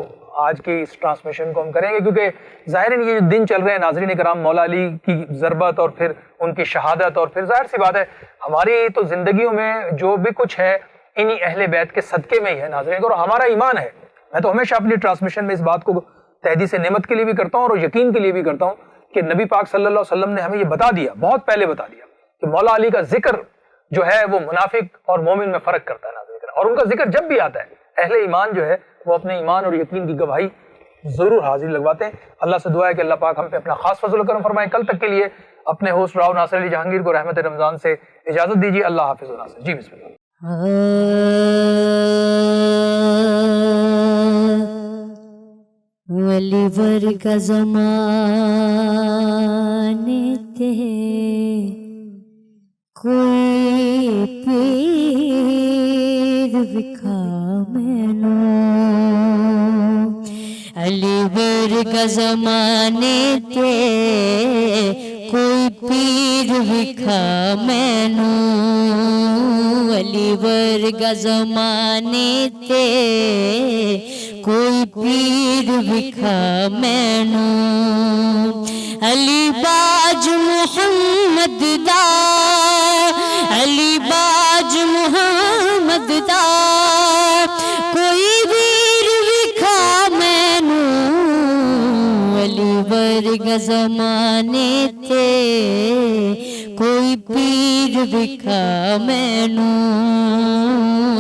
[SPEAKER 1] آج کی اس ٹرانسمیشن کو ہم کریں گے، کیونکہ ظاہراً یہ جو دن چل رہے ہیں ناظرین کرام، مولا علی کی ضربت اور پھر ان کی شہادت، اور پھر ظاہر سی بات ہے ہماری تو زندگیوں میں جو بھی کچھ ہے انہی اہل بیت کے صدقے میں ہی ہے ناظرین، اور ہمارا ایمان ہے۔ میں تو ہمیشہ اپنی ٹرانسمیشن میں اس بات کو تحدید نعمت کے لیے بھی کرتا ہوں اور یقین کے لیے بھی کرتا ہوں کہ نبی پاک صلی اللہ علیہ وسلم نے ہمیں یہ بتا دیا، بہت پہلے بتا دیا کہ مولا علی کا ذکر جو ہے وہ منافق اور مومن میں فرق کرتا ہے ناظرین کرام، اور ان کا ذکر جب بھی آتا ہے اہل ایمان جو ہے وہ اپنے ایمان اور یقین کی گواہی ضرور حاضر لگواتے ہیں۔ اللہ سے دعا ہے کہ اللہ پاک ہم پہ اپنا خاص فضل و کرم فرمائے۔ کل تک کے لیے اپنے ہوسٹ راؤ ناصر علی جہانگیر کو رحمت رمضان سے اجازت دیجیے۔ اللہ حافظ و ناصر جی، بسم اللہ۔
[SPEAKER 4] ولی ورگا زمانے تے کوئی پیر وکھا مینو، علی ورگا زمانے تے کوئی پیر وکھا مینو، علی ورگا زمانے تے کوئی پیر وکھا مینو، علی باج محمد دا، علی باج محمد دا کوئی ویر وکھا مینو، علی ورگا زمانے تے کوئی پیر وکھا مینو،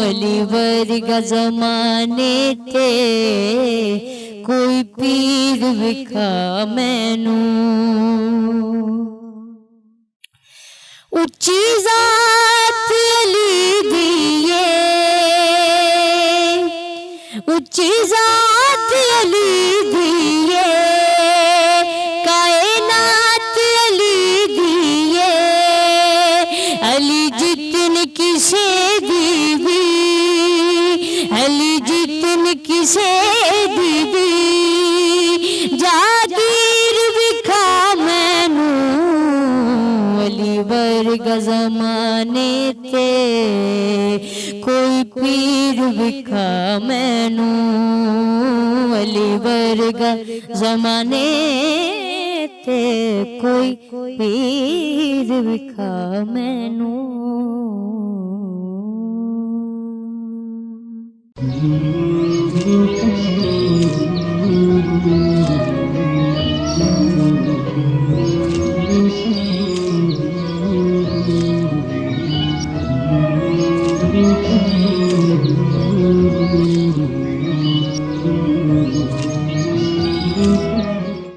[SPEAKER 4] علی ورگا زمانے تے کوئی پیر وکھا مینو، اچھی ذات علی دیے، اچھی ذات علی دیے، کائنات علی دیے، علی جتن کسے دی بھی، علی جتن کسے دی بھی، جاگیر وکھا مینو، علی ورگا زمانے تے کوئی پیر وکھا مینو، علی ورگا زمانے تے کوئی پیر وکھا مینو۔
[SPEAKER 3] ہے